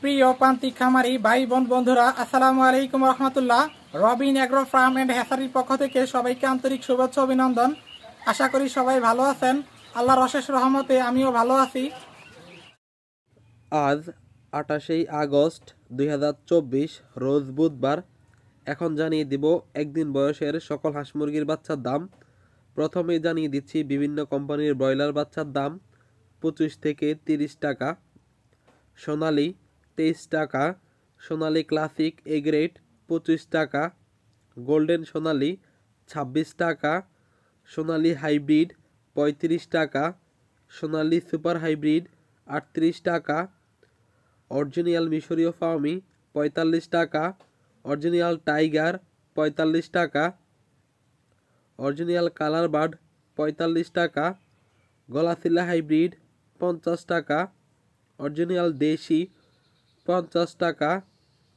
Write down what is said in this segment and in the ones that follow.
প্রিয় প্রান্তিক খামারি ভাই বোন বন্ধুরা, আসসালামু আলাইকুম রহমতুল্লাহ। রবিন এগ্রো ফার্ম এন্ড হ্যাচারির পক্ষ থেকে সবাইকে আন্তরিক শুভেচ্ছা অভিনন্দন। আশা করি সবাই ভালো আছেন। আল্লাহর অশেষ রহমতে আমিও ভালো আছি। আজ 28 আগস্ট 2024 রোজ বুধবার। এখন জানিয়ে দিব একদিন বয়সের সকল হাঁস মুরগির বাচ্চার দাম। প্রথমেই জানিয়ে দিচ্ছি বিভিন্ন কোম্পানির ব্রয়লার বাচ্চার দাম 25 থেকে 30 টাকা, সোনালি 23 টাকা, সোনালি ক্লাসিক এ গ্রেড 25 টাকা, গোল্ডেন সোনালি 26 টাকা, সোনালি হাইব্রিড 35 টাকা, সোনালি সুপার হাইব্রিড 38 টাকা, অরিজিনাল মিশরীয় ফার্মি 45 টাকা, অরিজিনাল টাইগার 45 টাকা, অরিজিনাল কালার বার্ড 45 টাকা, গলাশিলা হাইব্রিড 50 টাকা, অরিজিনাল দেশি 50 টাকা,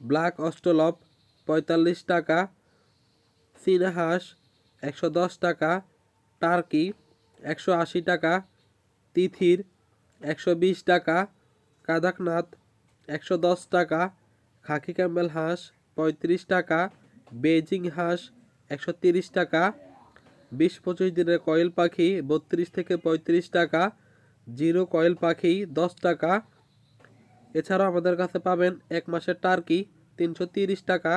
ব্ল্যাক অস্ট্রলপ 45 টাকা, চীনা হাঁস 110 টাকা, টার্কি 180 টাকা, তিথির 120 টাকা, কাদাকনাথ 110 টাকা, খাকি ক্যাম্বেল হাঁস 35 টাকা, বেজিং হাঁস 130 টাকা, 20-25 দিনের কয়েল পাখি 32 থেকে 35 টাকা, জিরো কয়েল পাখি 10 টাকা। এছাড়াও আমাদের কাছে পাবেন এক মাসের টার্কি 330 টাকা,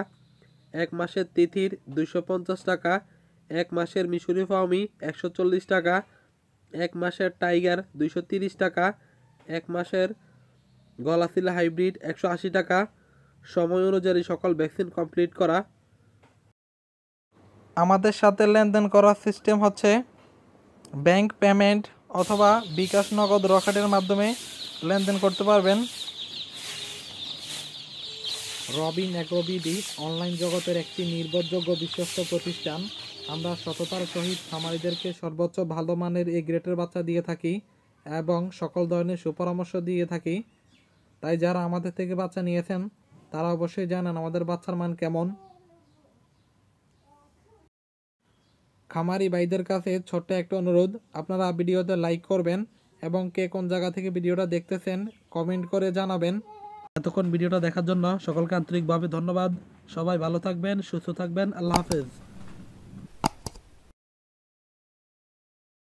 এক মাসের তিথির 250 টাকা, এক মাসের মিশরি ফার্মি 140 টাকা, এক মাসের টাইগার 230 টাকা, এক মাসের গলাশিলা হাইব্রিড 180 টাকা। সময় অনুযায়ী সকল ভ্যাকসিন কমপ্লিট করা। আমাদের সাথে লেনদেন করার সিস্টেম হচ্ছে ব্যাংক পেমেন্ট অথবা বিকাশ নগদ রকেটের মাধ্যমে লেনদেন করতে পারবেন। রবিন এগ্রো বিডি অনলাইন জগতের একটি নির্ভরযোগ্য বিশ্বস্ত প্রতিষ্ঠান। আমরা সততার সহিত খামারিদেরকে সর্বোচ্চ ভালো মানের এ গ্রেডের বাচ্চা দিয়ে থাকি এবং সকল ধরনের সুপরামর্শ দিয়ে থাকি। তাই যারা আমাদের থেকে বাচ্চা নিয়েছেন তারা অবশ্যই জানেন আমাদের বাচ্চার মান কেমন। খামারি ভাইদের কাছে ছোট্ট একটা অনুরোধ, আপনারা ভিডিওতে লাইক করবেন এবং কে কোন জায়গা থেকে ভিডিওটা দেখতেছেন কমেন্ট করে জানাবেন। এতক্ষণ ভিডিওটা দেখার জন্য সকলকে আন্তরিকভাবে ধন্যবাদ। সবাই ভালো থাকবেন, সুস্থ থাকবেন। আল্লাহ হাফেজ।